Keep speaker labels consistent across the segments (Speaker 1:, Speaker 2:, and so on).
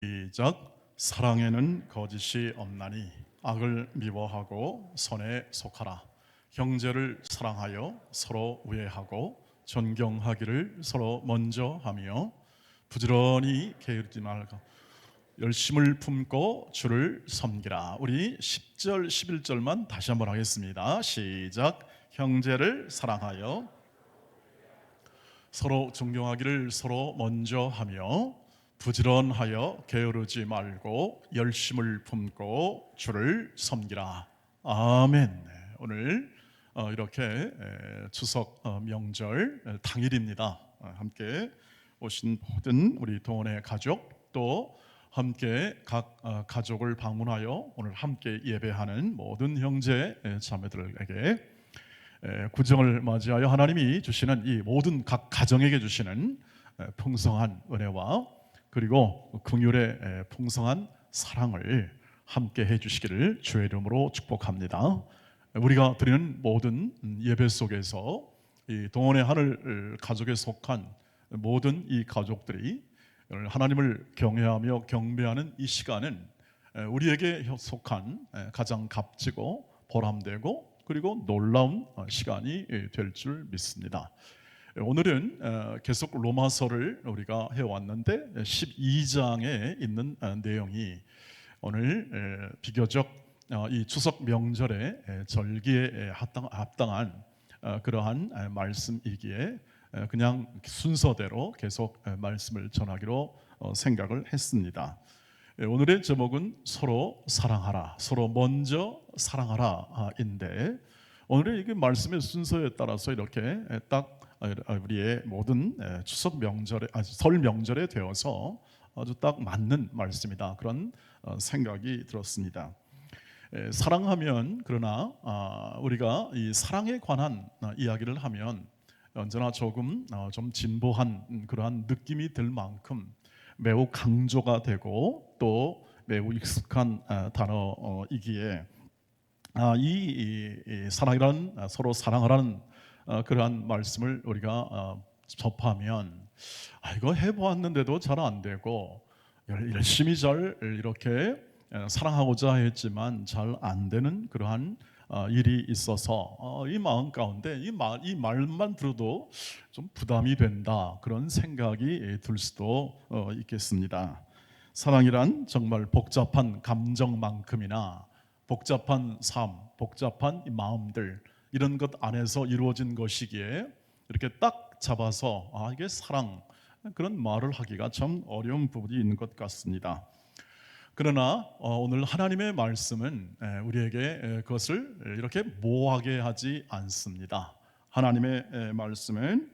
Speaker 1: 시작. 사랑에는 거짓이 없나니 악을 미워하고 선에 속하라. 형제를 사랑하여 서로 우애하고 존경하기를 서로 먼저 하며 부지런히 게으르지 말고 열심을 품고 주를 섬기라. 우리 10절 11절만 다시 한번 하겠습니다. 시작. 형제를 사랑하여 서로 존경하기를 서로 먼저 하며 부지런하여 게으르지 말고 열심을 품고 주를 섬기라. 아멘. 네, 오늘 이렇게 추석 명절 당일입니다. 함께 오신 모든 우리 동원의 가족, 또 함께 각 가족을 방문하여 오늘 함께 예배하는 모든 형제 자매들에게 구정을 맞이하여 하나님이 주시는 이 모든 각 가정에게 주시는 풍성한 은혜와 그리고 긍휼의 풍성한 사랑을 함께 해주시기를 주의 이름으로 축복합니다. 우리가 드리는 모든 예배 속에서 이 동원의 하늘 가족에 속한 모든 이 가족들이 하나님을 경외하며 경배하는 이 시간은 우리에게 속한 가장 값지고 보람되고 그리고 놀라운 시간이 될 줄 믿습니다. 오늘은 계속 로마서를 우리가 해왔는데 12장에 있는 내용이 오늘 비교적 이 추석 명절의 절기에 합당한 그러한 말씀이기에 그냥 순서대로 계속 말씀을 전하기로 생각을 했습니다. 오늘의 제목은 서로 사랑하라, 서로 먼저 사랑하라인데 오늘의 이게 말씀의 순서에 따라서 이렇게 딱 우리의 모든 추석 명절에, 설 명절에 되어서 아주 딱 맞는 말씀이다, 그런 생각이 들었습니다. 사랑하면, 그러나 우리가 이 사랑에 관한 이야기를 하면 언제나 조금 좀 진보한 그러한 느낌이 들 만큼 매우 강조가 되고 또 매우 익숙한 단어이기에 이 사랑이란, 서로 사랑하라는 그러한 말씀을 우리가 접하면 이거 해보았는데도 잘 안 되고 열심히 잘 이렇게 사랑하고자 했지만 잘 안 되는 그러한 일이 있어서 이 마음 가운데 이 말만 들어도 좀 부담이 된다, 그런 생각이 들 수도 있겠습니다. 사랑이란 정말 복잡한 감정만큼이나 복잡한 삶, 복잡한 마음들, 이런 것 안에서 이루어진 것이기에 이렇게 딱 잡아서 이게 사랑, 그런 말을 하기가 참 어려운 부분이 있는 것 같습니다. 그러나 오늘 하나님의 말씀은 우리에게 그것을 이렇게 모호하게 하지 않습니다. 하나님의 말씀은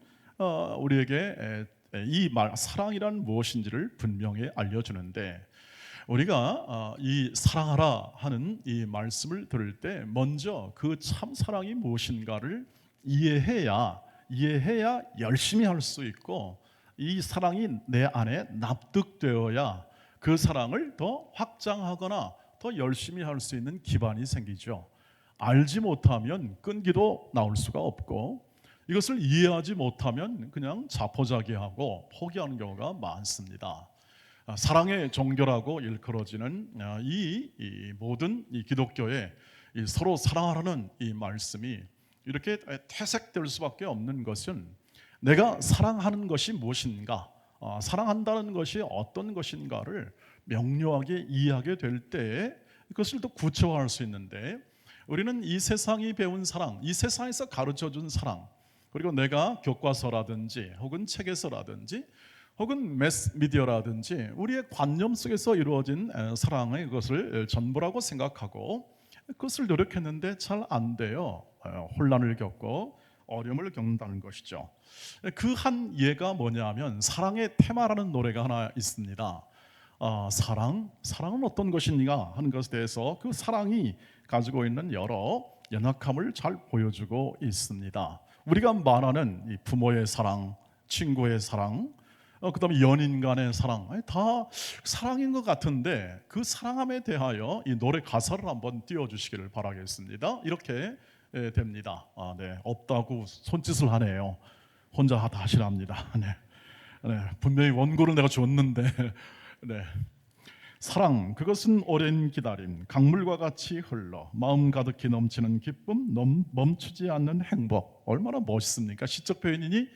Speaker 1: 우리에게 이 사랑이란 무엇인지를 분명히 알려주는데, 우리가 이 사랑하라 하는 이 말씀을 들을 때 먼저 그 참 사랑이 무엇인가를 이해해야 열심히 할 수 있고, 이 사랑이 내 안에 납득되어야 그 사랑을 더 확장하거나 더 열심히 할 수 있는 기반이 생기죠. 알지 못하면 끈기도 나올 수가 없고, 이것을 이해하지 못하면 그냥 자포자기하고 포기하는 경우가 많습니다. 사랑의 종교라고 일컬어지는 이 모든 이 기독교의 이 서로 사랑하라는 이 말씀이 이렇게 퇴색될 수밖에 없는 것은, 내가 사랑하는 것이 무엇인가, 사랑한다는 것이 어떤 것인가를 명료하게 이해하게 될 때에 그것을 더 구체화할 수 있는데, 우리는 이 세상이 배운 사랑, 이 세상에서 가르쳐준 사랑, 그리고 내가 교과서라든지 혹은 책에서라든지 혹은 매스미디어라든지 우리의 관념 속에서 이루어진 사랑의 것을 전부라고 생각하고 그것을 노력했는데 잘 안 돼요. 혼란을 겪고 어려움을 겪는다는 것이죠. 그 한 예가 뭐냐면 사랑의 테마라는 노래가 하나 있습니다. 사랑은 어떤 것인가 하는 것에 대해서 그 사랑이 가지고 있는 여러 연약함을 잘 보여주고 있습니다. 우리가 말하는 이 부모의 사랑, 친구의 사랑, 그다음에 연인 간의 사랑, 다 사랑인 것 같은데 그 사랑함에 대하여 이 노래 가사를 한번 띄워주시기를 바라겠습니다. 이렇게 됩니다. 네, 없다고 손짓을 하네요. 혼자 다 하시랍니다. 네, 분명히 원고를 내가 줬는데 네, 사랑 그것은 오랜 기다림, 강물과 같이 흘러 마음 가득히 넘치는 기쁨, 멈추지 않는 행복. 얼마나 멋있습니까? 시적 표현이니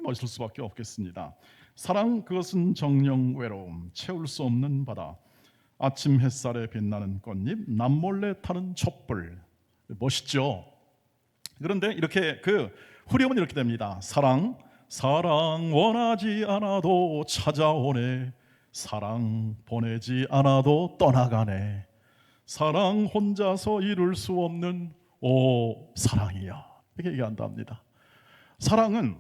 Speaker 1: 멋있을 수밖에 없겠습니다. 사랑 그것은 정령 외로움, 채울 수 없는 바다, 아침 햇살에 빛나는 꽃잎, 남몰래 타는 촛불. 멋있죠? 그런데 이렇게 그 후렴은 이렇게 됩니다. 사랑 원하지 않아도 찾아오네, 사랑 보내지 않아도 떠나가네, 사랑 혼자서 이룰 수 없는 오 사랑이야, 이렇게 얘기한답니다. 사랑은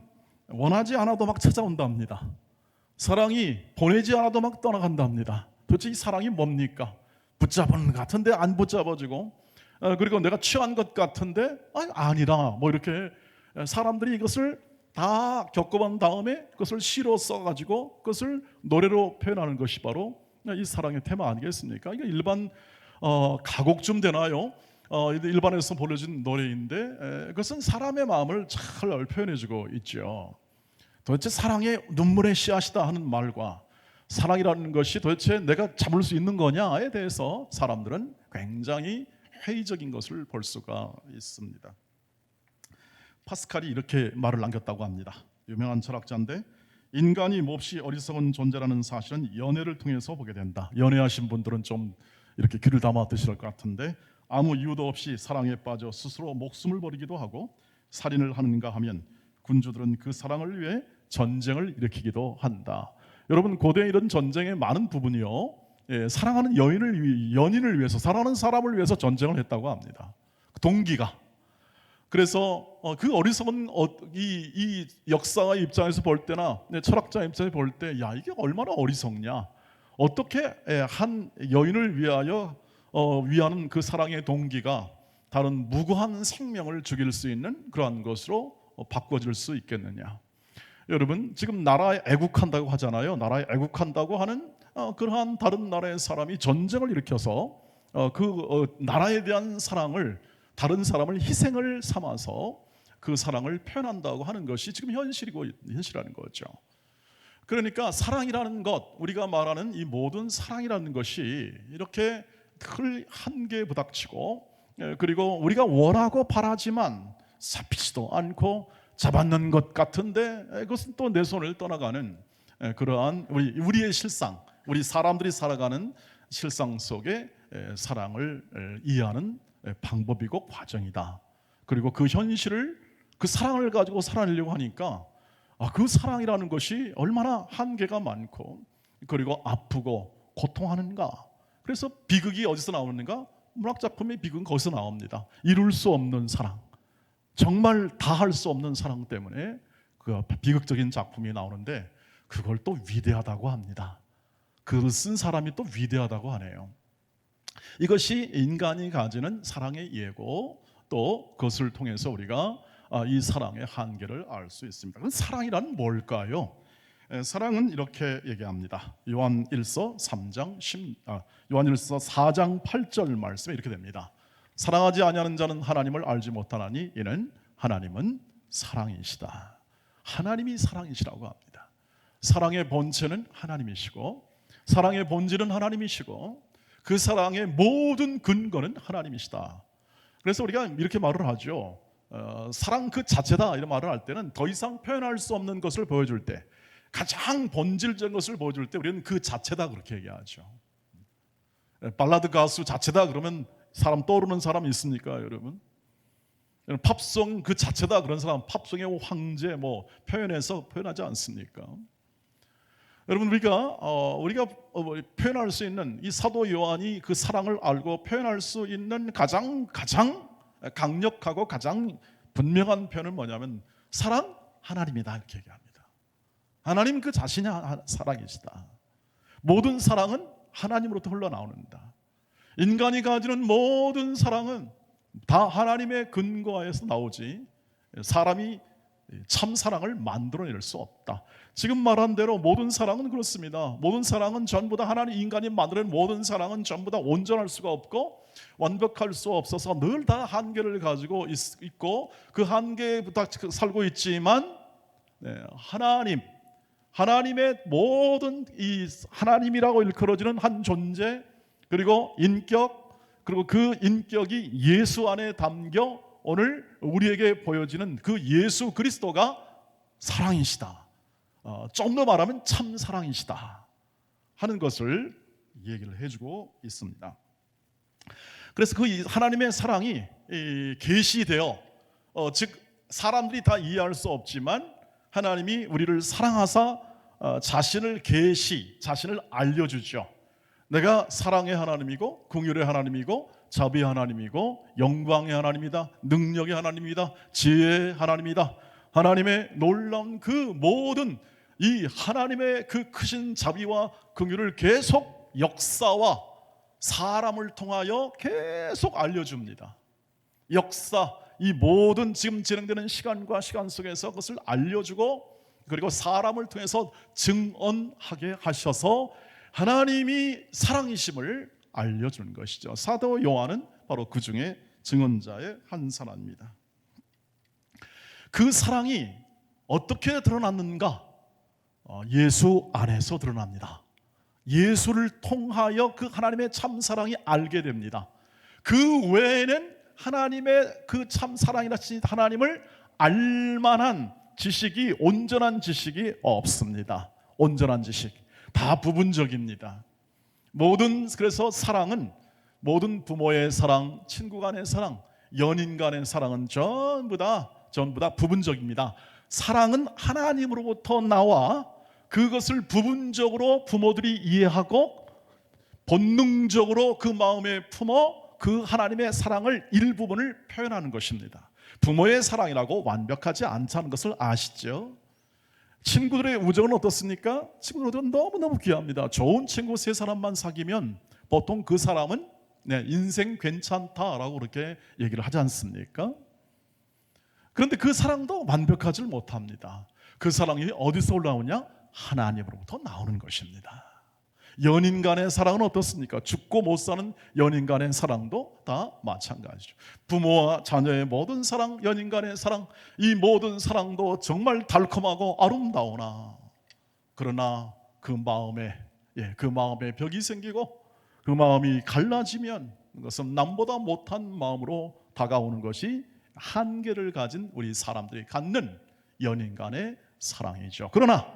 Speaker 1: 원하지 않아도 막 찾아온답니다. 사랑이 보내지 않아도 막 떠나간답니다. 도대체 이 사랑이 뭡니까? 붙잡은 것 같은데 안 붙잡아지고, 그리고 내가 취한 것 같은데 아니라, 뭐 이렇게 사람들이 이것을 다 겪어본 다음에 그것을 시로 써가지고 그것을 노래로 표현하는 것이 바로 이 사랑의 테마 아니겠습니까? 이게 일반 가곡쯤 되나요? 일반에서 불려진 노래인데 그것은 사람의 마음을 잘 표현해주고 있죠. 도대체 사랑의 눈물의 씨앗이다 하는 말과 사랑이라는 것이 도대체 내가 잡을 수 있는 거냐에 대해서 사람들은 굉장히 회의적인 것을 볼 수가 있습니다. 파스칼이 이렇게 말을 남겼다고 합니다. 유명한 철학자인데, 인간이 몹시 어리석은 존재라는 사실은 연애를 통해서 보게 된다. 연애하신 분들은 좀 이렇게 귀를 담아 드실 것 같은데, 아무 이유도 없이 사랑에 빠져 스스로 목숨을 버리기도 하고 살인을 하는가 하면 군주들은 그 사랑을 위해 전쟁을 일으키기도 한다. 여러분, 고대에 이런 전쟁의 많은 부분이요, 사랑하는 연인을 위해서, 사랑하는 사람을 위해서 전쟁을 했다고 합니다. 동기가. 그래서 그 어리석은 이 역사의 입장에서 볼 때나 철학자 입장에서 볼 때, 야, 이게 얼마나 어리석냐, 어떻게 한 여인을 위하는 그 사랑의 동기가 다른 무고한 생명을 죽일 수 있는 그러한 것으로 바꿔질 수 있겠느냐. 여러분, 지금 나라에 애국한다고 하잖아요. 나라에 애국한다고 하는 그러한 다른 나라의 사람이 전쟁을 일으켜서 나라에 대한 사랑을, 다른 사람을 희생을 삼아서 그 사랑을 표현한다고 하는 것이 지금 현실이라는 거죠. 그러니까 사랑이라는 것, 우리가 말하는 이 모든 사랑이라는 것이 이렇게 큰 한계에 부닥치고, 그리고 우리가 원하고 바라지만 잡히지도 않고 잡았는 것 같은데 그것은 또 내 손을 떠나가는 그러한 우리의 실상, 우리 사람들이 살아가는 실상 속에 사랑을 이해하는 방법이고 과정이다. 그리고 그 현실을, 그 사랑을 가지고 살아내려고 하니까 그 사랑이라는 것이 얼마나 한계가 많고 그리고 아프고 고통하는가. 그래서 비극이 어디서 나오는가? 문학작품의 비극은 거기서 나옵니다. 이룰 수 없는 사랑, 정말 다 할 수 없는 사랑 때문에 그 비극적인 작품이 나오는데 그걸 또 위대하다고 합니다. 글을 쓴 사람이 또 위대하다고 하네요. 이것이 인간이 가지는 사랑의 예고, 또 그것을 통해서 우리가 이 사랑의 한계를 알 수 있습니다. 그럼 사랑이란 뭘까요? 사랑은 이렇게 얘기합니다. 요한일서 4장 8절 말씀에 이렇게 됩니다. 사랑하지 아니하는 자는 하나님을 알지 못하나니 이는 하나님은 사랑이시다. 하나님이 사랑이시라고 합니다. 사랑의 본체는 하나님이시고, 사랑의 본질은 하나님이시고, 그 사랑의 모든 근거는 하나님이시다. 그래서 우리가 이렇게 말을 하죠. 사랑 그 자체다, 이런 말을 할 때는 더 이상 표현할 수 없는 것을 보여줄 때, 가장 본질적인 것을 보여줄 때 우리는 그 자체다 그렇게 얘기하죠. 발라드 가수 자체다 그러면 사람 떠오르는 사람이 있습니까, 여러분? 팝송 그 자체다 그런 사람, 팝송의 황제 표현하지 않습니까? 여러분, 우리가 표현할 수 있는, 이 사도 요한이 그 사랑을 알고 표현할 수 있는 가장 강력하고 가장 분명한 표현은 뭐냐면 사랑 하나님이다 이렇게 얘기합니다. 하나님 그 자신이 사랑이시다. 모든 사랑은 하나님으로부터 흘러나오는다. 인간이 가지는 모든 사랑은 다 하나님의 근거하에서 나오지 사람이 참 사랑을 만들어낼 수 없다. 지금 말한 대로 모든 사랑은 그렇습니다. 모든 사랑은 전부 다 하나님, 인간이 만들어낸 모든 사랑은 전부 다 온전할 수가 없고 완벽할 수 없어서 늘 다 한계를 가지고 있고 그 한계에 살고 있지만 하나님의 모든 이 하나님이라고 일컬어지는 한 존재, 그리고 인격, 그리고 그 인격이 예수 안에 담겨 오늘 우리에게 보여지는 그 예수 그리스도가 사랑이시다. 좀 더 말하면 참 사랑이시다 하는 것을 얘기를 해주고 있습니다. 그래서 그 하나님의 사랑이 계시되어, 즉 사람들이 다 이해할 수 없지만 하나님이 우리를 사랑하사 자신을 자신을 알려주죠. 내가 사랑의 하나님이고 긍휼의 하나님이고 자비의 하나님이고 영광의 하나님이다, 능력의 하나님이다, 지혜의 하나님이다. 하나님의 놀라운 그 모든 이 하나님의 그 크신 자비와 긍휼을 계속 역사와 사람을 통하여 계속 알려줍니다. 역사, 이 모든 지금 진행되는 시간과 시간 속에서 그것을 알려주고, 그리고 사람을 통해서 증언하게 하셔서 하나님이 사랑이심을 알려주는 것이죠. 사도 요한은 바로 그 중에 증언자의 한 사람입니다. 그 사랑이 어떻게 드러났는가? 예수 안에서 드러납니다. 예수를 통하여 그 하나님의 참 사랑이 알게 됩니다. 그 외에는 하나님의 그 참 사랑이라신 하나님을 알만한 지식이, 온전한 지식이 없습니다. 온전한 지식 다 부분적입니다. 그래서 사랑은 모든 부모의 사랑, 친구 간의 사랑, 연인 간의 사랑은 전부 다 부분적입니다. 사랑은 하나님으로부터 나와 그것을 부분적으로 부모들이 이해하고 본능적으로 그 마음에 품어 그 하나님의 사랑을 일부분을 표현하는 것입니다. 부모의 사랑이라고 완벽하지 않다는 것을 아시죠? 친구들의 우정은 어떻습니까? 친구들은 너무너무 귀합니다. 좋은 친구 3사람만 사귀면 보통 그 사람은 인생 괜찮다라고 그렇게 얘기를 하지 않습니까? 그런데 그 사랑도 완벽하지 못합니다. 그 사랑이 어디서 올라오냐? 하나님으로부터 나오는 것입니다. 연인 간의 사랑은 어떻습니까? 죽고 못 사는 연인 간의 사랑도 다 마찬가지죠. 부모와 자녀의 모든 사랑, 연인 간의 사랑, 이 모든 사랑도 정말 달콤하고 아름다우나, 그러나 그 마음에 벽이 생기고 그 마음이 갈라지면 그것은 남보다 못한 마음으로 다가오는 것이 한계를 가진 우리 사람들이 갖는 연인 간의 사랑이죠. 그러나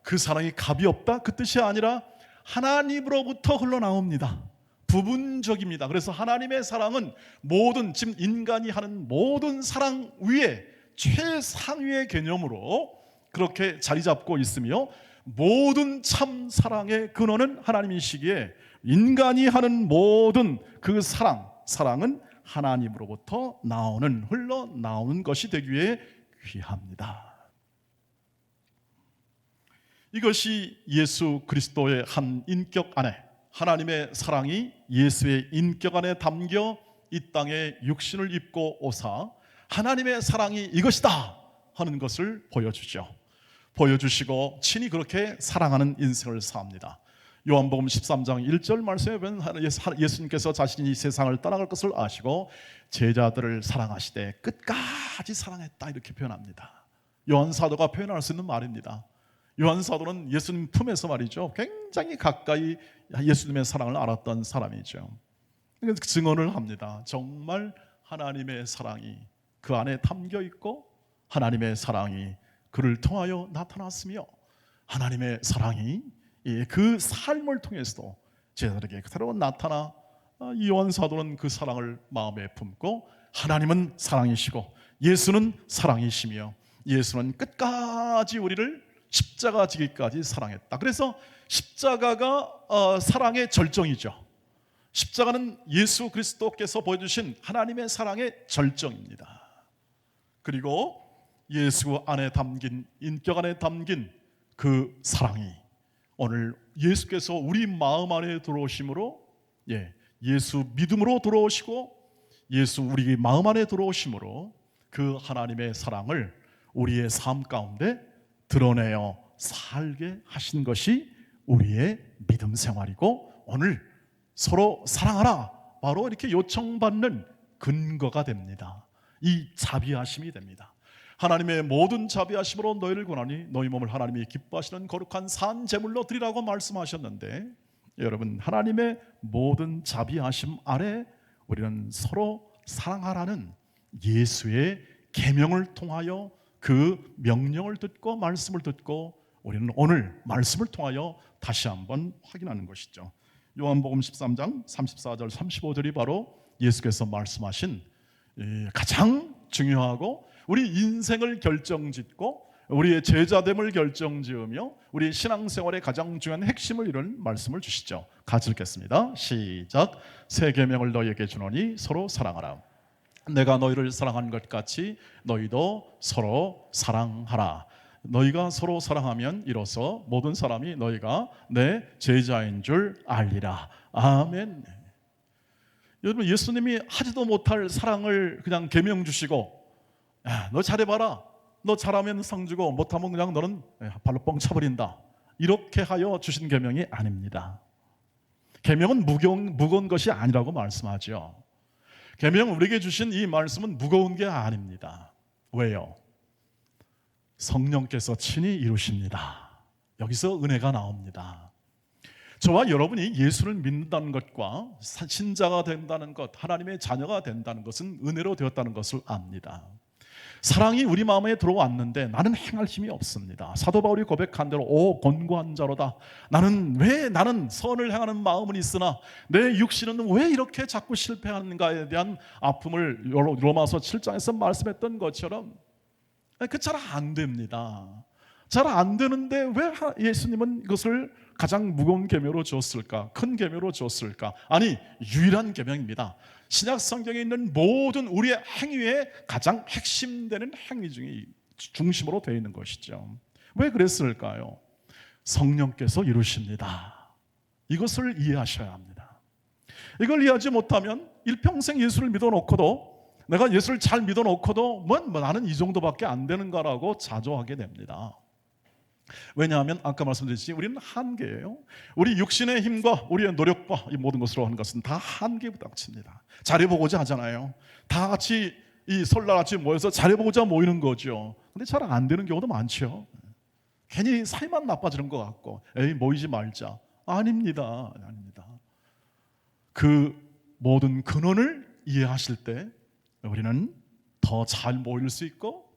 Speaker 1: 그 사랑이 값이 없다, 그 뜻이 아니라 하나님으로부터 흘러나옵니다. 부분적입니다. 그래서 하나님의 사랑은 지금 인간이 하는 모든 사랑 위에 최상위의 개념으로 그렇게 자리 잡고 있으며, 모든 참 사랑의 근원은 하나님이시기에 인간이 하는 모든 그 사랑은 하나님으로부터 흘러나오는 것이 되기 위해 귀합니다. 이것이 예수 그리스도의 한 인격 안에, 하나님의 사랑이 예수의 인격 안에 담겨 이 땅에 육신을 입고 오사 하나님의 사랑이 이것이다 하는 것을 보여주시고 친히 그렇게 사랑하는 인생을 삽니다. 요한복음 13장 1절 말씀에 보면 예수님께서 자신이 세상을 떠나갈 것을 아시고 제자들을 사랑하시되 끝까지 사랑했다 이렇게 표현합니다. 요한 사도가 표현할 수 있는 말입니다. 요한 사도는 예수님 품에서 말이죠, 굉장히 가까이 예수님의 사랑을 알았던 사람이죠. 그래서 증언을 합니다. 정말 하나님의 사랑이 그 안에 담겨 있고 하나님의 사랑이 그를 통하여 나타났으며 하나님의 사랑이 그 삶을 통해서도 제자들에게 그대로 나타나 요한 사도는 그 사랑을 마음에 품고, 하나님은 사랑이시고 예수는 사랑이시며 예수는 끝까지 우리를 십자가 지기까지 사랑했다. 그래서 십자가가 사랑의 절정이죠. 십자가는 예수 그리스도께서 보여주신 하나님의 사랑의 절정입니다. 그리고 예수 안에 담긴, 인격 안에 담긴 그 사랑이 오늘 예수께서 우리 마음 안에 들어오심으로, 예수 믿음으로 들어오시고 예수 우리 마음 안에 들어오심으로 그 하나님의 사랑을 우리의 삶 가운데 드러내어 살게 하신 것이 우리의 믿음 생활이고, 오늘 서로 사랑하라 바로 이렇게 요청받는 근거가 됩니다. 이 자비하심이 됩니다. 하나님의 모든 자비하심으로 너희를 구하니 너희 몸을 하나님이 기뻐하시는 거룩한 산 제물로 드리라고 말씀하셨는데, 여러분, 하나님의 모든 자비하심 아래 우리는 서로 사랑하라는 예수의 계명을 통하여 그 명령을 듣고 말씀을 듣고 우리는 오늘 말씀을 통하여 다시 한번 확인하는 것이죠. 요한복음 13장 34절 35절이 바로 예수께서 말씀하신 가장 중요하고 우리 인생을 결정짓고 우리의 제자됨을 결정지으며 우리 신앙생활의 가장 중요한 핵심을 이룬 말씀을 주시죠. 같이 읽겠습니다. 시작. 새 계명을 너희에게 주노니 서로 사랑하라. 내가 너희를 사랑한 것 같이 너희도 서로 사랑하라. 너희가 서로 사랑하면 이로써 모든 사람이 너희가 내 제자인 줄 알리라. 아멘. 여러분, 예수님이 하지도 못할 사랑을 그냥 계명 주시고, 야, 너 잘해봐라, 너 잘하면 상 주고 못하면 그냥 너는 발로 뻥 차버린다, 이렇게 하여 주신 계명이 아닙니다. 계명은 무거운 것이 아니라고 말씀하죠. 계명 우리에게 주신 이 말씀은 무거운 게 아닙니다. 왜요? 성령께서 친히 이루십니다. 여기서 은혜가 나옵니다. 저와 여러분이 예수를 믿는다는 것과 신자가 된다는 것, 하나님의 자녀가 된다는 것은 은혜로 되었다는 것을 압니다. 사랑이 우리 마음에 들어왔는데 나는 행할 힘이 없습니다. 사도 바울이 고백한 대로 오 곤고한 자로다. 나는 선을 행하는 마음은 있으나 내 육신은 왜 이렇게 자꾸 실패하는가에 대한 아픔을 로마서 7장에서 말씀했던 것처럼 그 잘 안 됩니다. 잘 안 되는데 왜 예수님은 이것을 가장 무거운 계명으로 주었을까? 큰 계명으로 주었을까? 아니, 유일한 계명입니다. 신약 성경에 있는 모든 우리의 행위의 가장 핵심되는 행위 중에 중심으로 되어 있는 것이죠. 왜 그랬을까요? 성령께서 이루십니다. 이것을 이해하셔야 합니다. 이걸 이해하지 못하면 일평생 예수를 믿어놓고도, 내가 예수를 잘 믿어놓고도 나는 이 정도밖에 안 되는가라고 자조하게 됩니다. 왜냐하면 아까 말씀드렸듯이 우리는 한계예요. 우리 육신의 힘과 우리의 노력과 이 모든 것으로 하는 것은 다 한계에 부닥칩니다. 잘해보고자 하잖아요. 다 같이 이 설날같이 모여서 잘해보고자 모이는 거죠. 근데 잘 안 되는 경우도 많죠. 괜히 사이만 나빠지는 것 같고 에이 모이지 말자. 아닙니다. 그 모든 근원을 이해하실 때 우리는 더 잘 모일 수 있고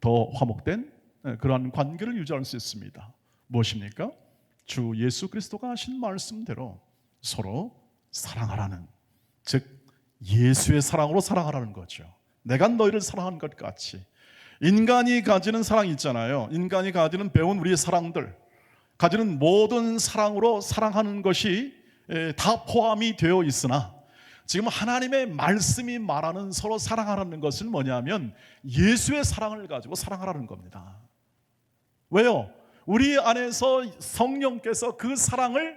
Speaker 1: 더 화목된 그러한 관계를 유지할 수 있습니다. 무엇입니까? 주 예수 그리스도가 하신 말씀대로 서로 사랑하라는, 즉 예수의 사랑으로 사랑하라는 거죠. 내가 너희를 사랑한 것 같이. 인간이 가지는 사랑이 있잖아요. 인간이 가지는 배운 우리의 사랑들, 가지는 모든 사랑으로 사랑하는 것이 다 포함이 되어 있으나 지금 하나님의 말씀이 말하는 서로 사랑하라는 것은 뭐냐면 예수의 사랑을 가지고 사랑하라는 겁니다. 왜요? 우리 안에서 성령께서 그 사랑을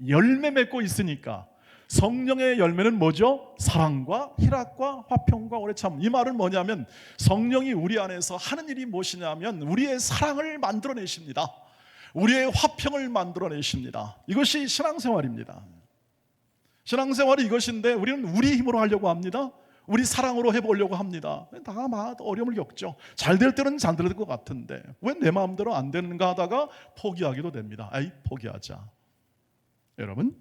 Speaker 1: 열매 맺고 있으니까. 성령의 열매는 뭐죠? 사랑과 희락과 화평과 오래 참. 이 말은 뭐냐면 성령이 우리 안에서 하는 일이 무엇이냐면 우리의 사랑을 만들어내십니다. 우리의 화평을 만들어내십니다. 이것이 신앙생활입니다. 신앙생활이 이것인데 우리는 우리 힘으로 하려고 합니다. 우리 사랑으로 해보려고 합니다. 다 어려움을 겪죠. 잘 될 때는 잘 될 것 같은데 왜 내 마음대로 안 되는가 하다가 포기하기도 됩니다. 포기하자. 여러분,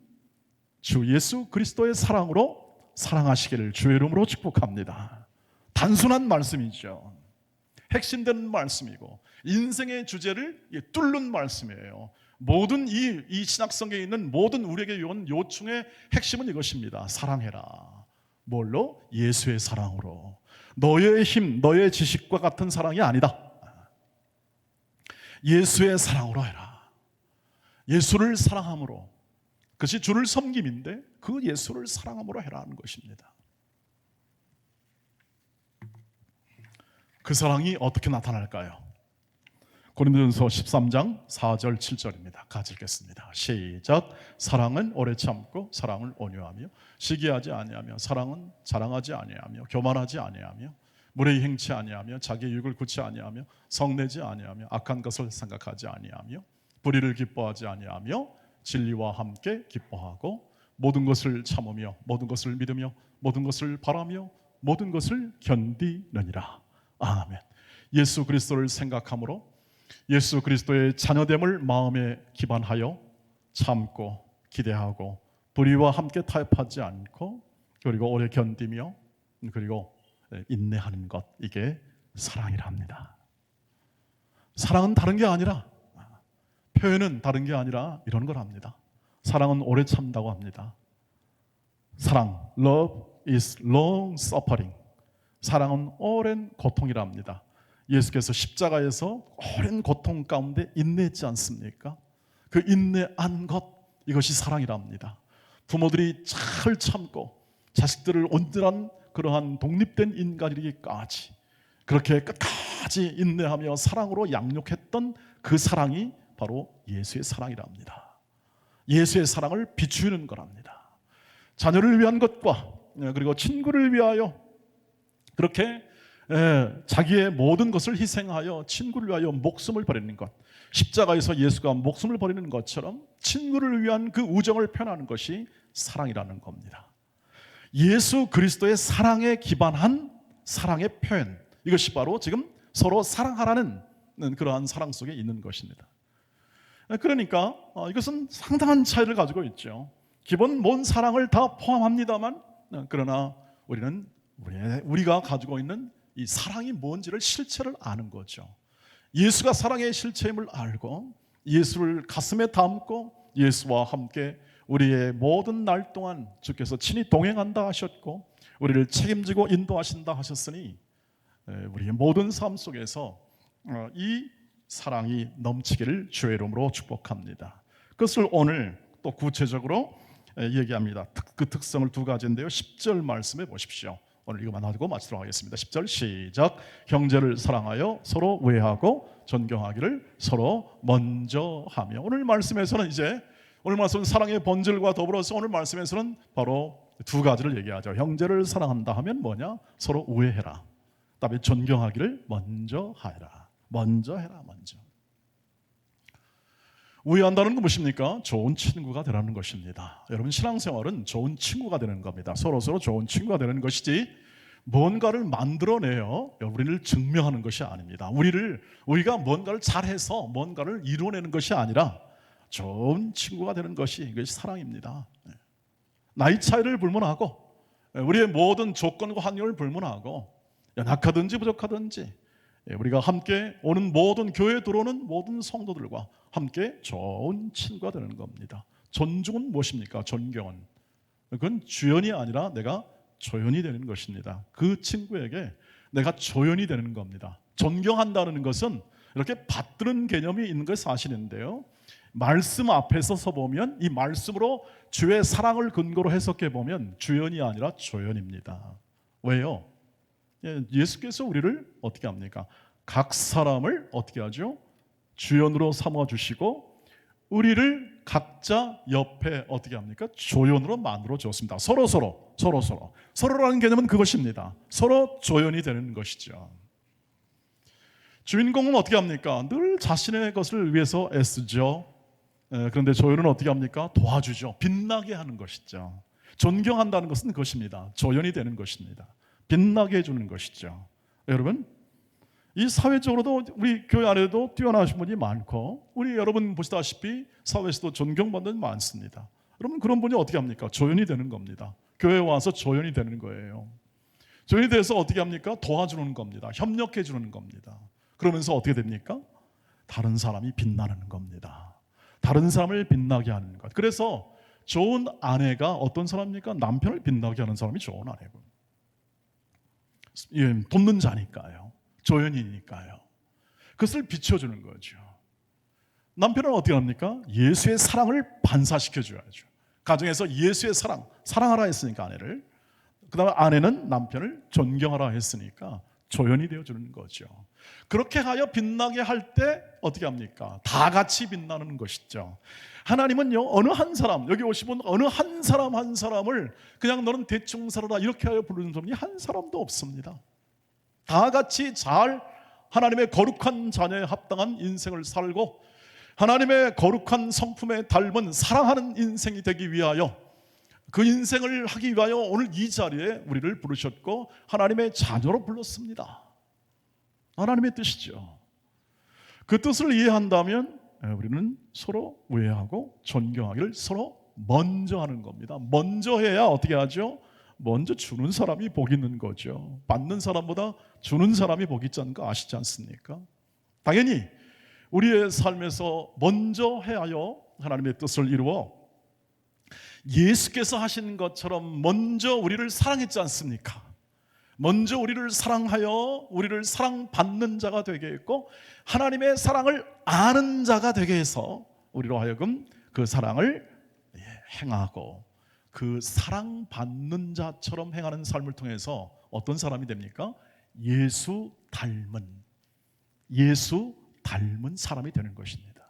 Speaker 1: 주 예수 그리스도의 사랑으로 사랑하시기를 주의 이름으로 축복합니다. 단순한 말씀이죠. 핵심되는 말씀이고 인생의 주제를 뚫는 말씀이에요. 모든 이 신약성경에 있는 모든 우리에게 온 요청의 핵심은 이것입니다. 사랑해라. 뭘로? 예수의 사랑으로. 너의 힘, 너의 지식과 같은 사랑이 아니다. 예수의 사랑으로 해라. 예수를 사랑함으로. 그것이 주를 섬김인데 그 예수를 사랑함으로 해라는 것입니다. 그 사랑이 어떻게 나타날까요? 고린도전서 13장 4절 7절입니다. 같이 읽겠습니다. 시작. 사랑은 오래 참고 사랑을 온유하며 시기하지 아니하며 사랑은 자랑하지 아니하며 교만하지 아니하며 무례히 행치 아니하며 자기 유익을 굳이 아니하며 성내지 아니하며 악한 것을 생각하지 아니하며 불의를 기뻐하지 아니하며 진리와 함께 기뻐하고 모든 것을 참으며 모든 것을 믿으며 모든 것을 바라며 모든 것을 견디느니라. 아멘. 예수 그리스도를 생각함으로 예수 그리스도의 자녀됨을 마음에 기반하여 참고 기대하고 불의와 함께 타협하지 않고 그리고 오래 견디며 그리고 인내하는 것, 이게 사랑이라 합니다. 사랑은 다른 게 아니라, 표현은 다른 게 아니라 이런 걸 합니다. 사랑은 오래 참다고 합니다. 사랑, love is long suffering. 사랑은 오랜 고통이라 합니다. 예수께서 십자가에서 오랜 고통 가운데 인내했지 않습니까? 그 인내한 것, 이것이 사랑이라 합니다. 부모들이 잘 참고 자식들을 온전한 그러한 독립된 인간이기까지 그렇게 끝까지 인내하며 사랑으로 양육했던 그 사랑이 바로 예수의 사랑이라 합니다. 예수의 사랑을 비추는 거랍니다. 자녀를 위한 것과 그리고 친구를 위하여 그렇게 자기의 모든 것을 희생하여 친구를 위하여 목숨을 버리는 것, 십자가에서 예수가 목숨을 버리는 것처럼 친구를 위한 그 우정을 표현하는 것이 사랑이라는 겁니다. 예수 그리스도의 사랑에 기반한 사랑의 표현, 이것이 바로 지금 서로 사랑하라는 그러한 사랑 속에 있는 것입니다. 그러니까 이것은 상당한 차이를 가지고 있죠. 기본 모든 사랑을 다 포함합니다만, 그러나 우리는 우리가 가지고 있는 이 사랑이 뭔지를 실체를 아는 거죠. 예수가 사랑의 실체임을 알고 예수를 가슴에 담고 예수와 함께 우리의 모든 날 동안 주께서 친히 동행한다 하셨고 우리를 책임지고 인도하신다 하셨으니 우리의 모든 삶 속에서 이 사랑이 넘치기를 주의 이름으로 축복합니다. 그것을 오늘 또 구체적으로 얘기합니다. 그 특성을 두 가지인데요. 10절 말씀해 보십시오. 오늘 이거만 하고 마치도록 하겠습니다. 10절 시작. 형제를 사랑하여 서로 우애하고 존경하기를 서로 먼저 하며. 오늘 말씀에서는 오늘 말씀은 사랑의 본질과 더불어서 오늘 말씀에서는 바로 두 가지를 얘기하죠. 형제를 사랑한다 하면 뭐냐? 서로 우애해라. 그다음에 존경하기를 먼저 하라. 먼저 해라. 먼저. 우애한다는 건 무엇입니까? 좋은 친구가 되라는 것입니다. 여러분, 신앙생활은 좋은 친구가 되는 겁니다. 서로서로 좋은 친구가 되는 것이지 뭔가를 만들어내어 우리를 증명하는 것이 아닙니다. 우리가 뭔가를 잘해서 뭔가를 이루어내는 것이 아니라 좋은 친구가 되는 것이 이것이 사랑입니다. 나이 차이를 불문하고 우리의 모든 조건과 환경을 불문하고 연약하든지 부족하든지 우리가 함께 오는 모든 교회에 들어오는 모든 성도들과 함께 좋은 친구가 되는 겁니다. 존중은 무엇입니까? 존경은 그건 주연이 아니라 내가 조연이 되는 것입니다. 그 친구에게 내가 조연이 되는 겁니다. 존경한다는 것은 이렇게 받드는 개념이 있는 것이 사실인데요, 말씀 앞에 서서 보면 이 말씀으로 주의 사랑을 근거로 해석해 보면 주연이 아니라 조연입니다. 왜요? 예수께서 우리를 어떻게 합니까? 각 사람을 어떻게 하죠? 주연으로 삼아주시고 우리를 각자 옆에 어떻게 합니까? 조연으로 만들어 주었습니다. 서로라는 개념은 그것입니다. 서로 조연이 되는 것이죠. 주인공은 어떻게 합니까? 늘 자신의 것을 위해서 애쓰죠. 그런데 조연은 어떻게 합니까? 도와주죠. 빛나게 하는 것이죠. 존경한다는 것은 그것입니다. 조연이 되는 것입니다. 빛나게 해주는 것이죠. 여러분, 이 사회적으로도 우리 교회 안에도 뛰어나신 분이 많고 우리 여러분 보시다시피 사회에서도 존경받는 분이 많습니다. 여러분, 그런 분이 어떻게 합니까? 조연이 되는 겁니다. 교회에 와서 조연이 되는 거예요. 조연이 돼서 어떻게 합니까? 도와주는 겁니다. 협력해 주는 겁니다. 그러면서 어떻게 됩니까? 다른 사람이 빛나는 겁니다. 다른 사람을 빛나게 하는 것. 그래서 좋은 아내가 어떤 사람입니까? 남편을 빛나게 하는 사람이 좋은 아내고, 돕는 자니까요. 조연이니까요. 그것을 비춰주는 거죠. 남편은 어떻게 합니까? 예수의 사랑을 반사시켜줘야죠. 가정에서 예수의 사랑하라 했으니까 아내를, 그 다음에 아내는 남편을 존경하라 했으니까 조연이 되어주는 거죠. 그렇게 하여 빛나게 할 때 어떻게 합니까? 다 같이 빛나는 것이죠. 하나님은요, 어느 한 사람, 여기 오시면 어느 한 사람을 그냥 너는 대충 살아라 이렇게 하여 부르는 분이 한 사람도 없습니다. 다 같이 잘 하나님의 거룩한 자녀에 합당한 인생을 살고 하나님의 거룩한 성품에 닮은 사랑하는 인생이 되기 위하여, 그 인생을 하기 위하여 오늘 이 자리에 우리를 부르셨고 하나님의 자녀로 불렀습니다. 하나님의 뜻이죠. 그 뜻을 이해한다면 우리는 서로 우애하고 존경하기를 서로 먼저 하는 겁니다. 먼저 해야 어떻게 하죠? 먼저 주는 사람이 복 있는 거죠. 받는 사람보다 주는 사람이 복 있지 않는 거 아시지 않습니까? 당연히 우리의 삶에서 먼저 해하여 하나님의 뜻을 이루어 예수께서 하신 것처럼 먼저 우리를 사랑했지 않습니까? 먼저 우리를 사랑하여 우리를 사랑받는 자가 되게 했고 하나님의 사랑을 아는 자가 되게 해서 우리로 하여금 그 사랑을 행하고 그 사랑받는 자처럼 행하는 삶을 통해서 어떤 사람이 됩니까? 예수 닮은 사람이 되는 것입니다.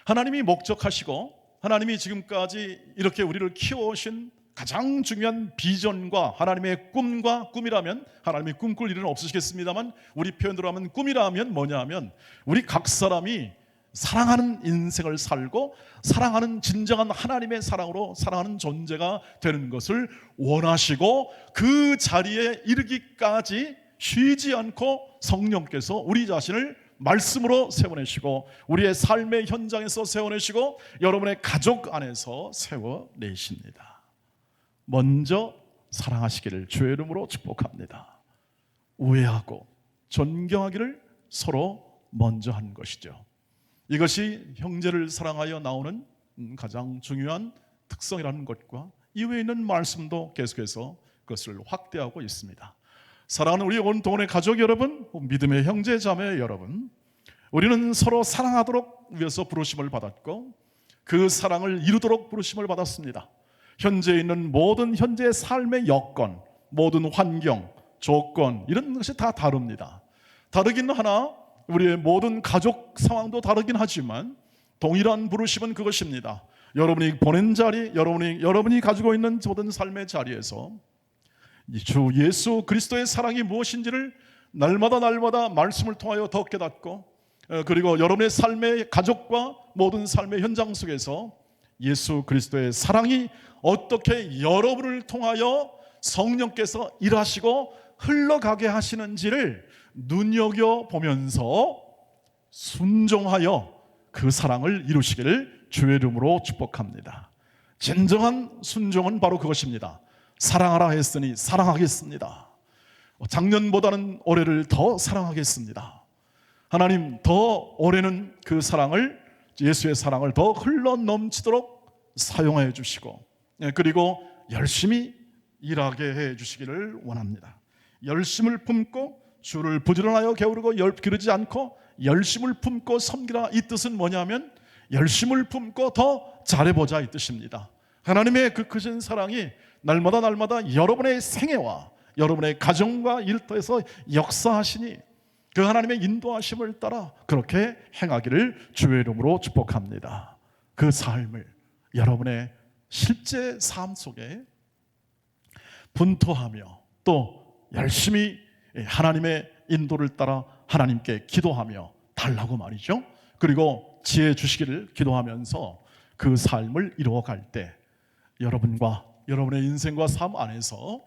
Speaker 1: 하나님이 목적하시고 하나님이 지금까지 이렇게 우리를 키워오신 가장 중요한 비전과 하나님의 꿈이라면 하나님이 꿈꿀 일은 없으시겠습니다만 우리 표현대로 하면 꿈이라면 뭐냐 하면 우리 각 사람이 사랑하는 인생을 살고 사랑하는 진정한 하나님의 사랑으로 사랑하는 존재가 되는 것을 원하시고 그 자리에 이르기까지 쉬지 않고 성령께서 우리 자신을 말씀으로 세워내시고 우리의 삶의 현장에서 세워내시고 여러분의 가족 안에서 세워내십니다. 먼저 사랑하시기를 주의 이름으로 축복합니다. 우애하고 존경하기를 서로 먼저 한 것이죠. 이것이 형제를 사랑하여 나오는 가장 중요한 특성이라는 것과 이외에 있는 말씀도 계속해서 그것을 확대하고 있습니다. 사랑하는 우리 온 동원의 가족 여러분, 믿음의 형제 자매 여러분, 우리는 서로 사랑하도록 위해서 부르심을 받았고 그 사랑을 이루도록 부르심을 받았습니다. 현재에 있는 모든 현재의 삶의 여건, 모든 환경, 조건 이런 것이 다 다릅니다. 다르긴 하나 우리의 모든 가족 상황도 다르긴 하지만 동일한 부르심은 그것입니다. 여러분이 보낸 자리, 여러분이 가지고 있는 모든 삶의 자리에서 주 예수 그리스도의 사랑이 무엇인지를 날마다 말씀을 통하여 더 깨닫고 그리고 여러분의 삶의 가족과 모든 삶의 현장 속에서 예수 그리스도의 사랑이 어떻게 여러분을 통하여 성령께서 일하시고 흘러가게 하시는지를 눈여겨보면서 순종하여 그 사랑을 이루시기를 주의 이름으로 축복합니다. 진정한 순종은 바로 그것입니다. 사랑하라 했으니 사랑하겠습니다. 작년보다는 올해를 더 사랑하겠습니다. 하나님 더 올해는 그 사랑을 예수의 사랑을 더 흘러넘치도록 사용해 주시고 그리고 열심히 일하게 해 주시기를 원합니다. 열심을 품고 주를 부지런하여 게으르고 기르지 않고 열심을 품고 섬기라, 이 뜻은 뭐냐면 열심을 품고 더 잘해보자 이 뜻입니다. 하나님의 그 크신 사랑이 날마다 여러분의 생애와 여러분의 가정과 일터에서 역사하시니 그 하나님의 인도하심을 따라 그렇게 행하기를 주의 이름으로 축복합니다. 그 삶을 여러분의 실제 삶 속에 분투하며 또 열심히 하나님의 인도를 따라 하나님께 기도하며 달라고 말이죠. 그리고 지혜 주시기를 기도하면서 그 삶을 이루어갈 때 여러분과 여러분의 인생과 삶 안에서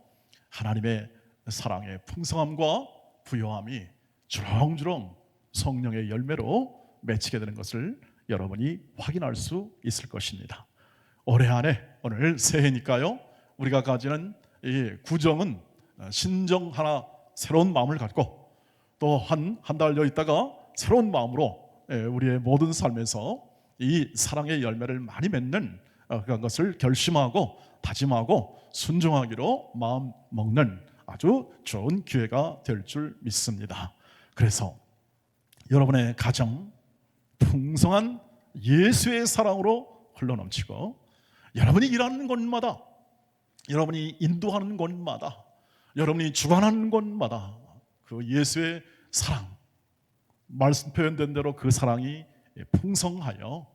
Speaker 1: 하나님의 사랑의 풍성함과 부요함이 주렁주렁 성령의 열매로 맺히게 되는 것을 여러분이 확인할 수 있을 것입니다. 올해 안에 오늘 새해니까요, 우리가 가지는 이 구정은 신정 하나 새로운 마음을 갖고 또 한 달여 있다가 새로운 마음으로 우리의 모든 삶에서 이 사랑의 열매를 많이 맺는 그런 것을 결심하고 다짐하고 순종하기로 마음 먹는 아주 좋은 기회가 될 줄 믿습니다. 그래서 여러분의 가정 풍성한 예수의 사랑으로 흘러넘치고 여러분이 일하는 곳마다, 여러분이 인도하는 곳마다, 여러분이 주관하는 곳마다 그 예수의 사랑, 말씀 표현된 대로 그 사랑이 풍성하여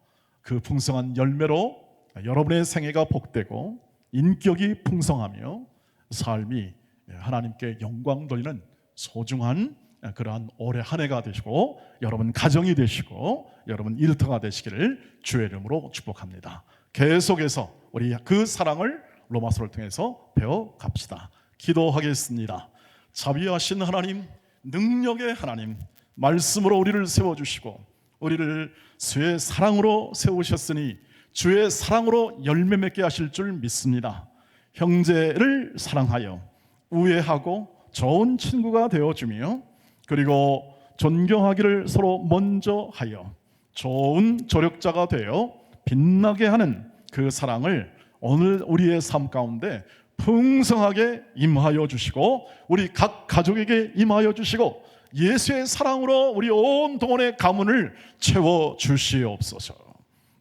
Speaker 1: 그 풍성한 열매로 여러분의 생애가 복되고 인격이 풍성하며 삶이 하나님께 영광 돌리는 소중한 그러한 올해 한 해가 되시고 여러분 가정이 되시고 여러분 일터가 되시기를 주의 이름으로 축복합니다. 계속해서 우리 그 사랑을 로마서를 통해서 배워갑시다. 기도하겠습니다. 자비하신 하나님, 능력의 하나님, 말씀으로 우리를 세워주시고 우리를 주의 사랑으로 세우셨으니 주의 사랑으로 열매 맺게 하실 줄 믿습니다. 형제를 사랑하여 우애하고 좋은 친구가 되어주며, 그리고 존경하기를 서로 먼저 하여 좋은 조력자가 되어 빛나게 하는 그 사랑을 오늘 우리의 삶 가운데 풍성하게 임하여 주시고 우리 각 가족에게 임하여 주시고 예수의 사랑으로 우리 온 동원의 가문을 채워 주시옵소서.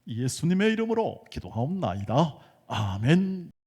Speaker 1: 예수님의 이름으로 기도하옵나이다. 아멘.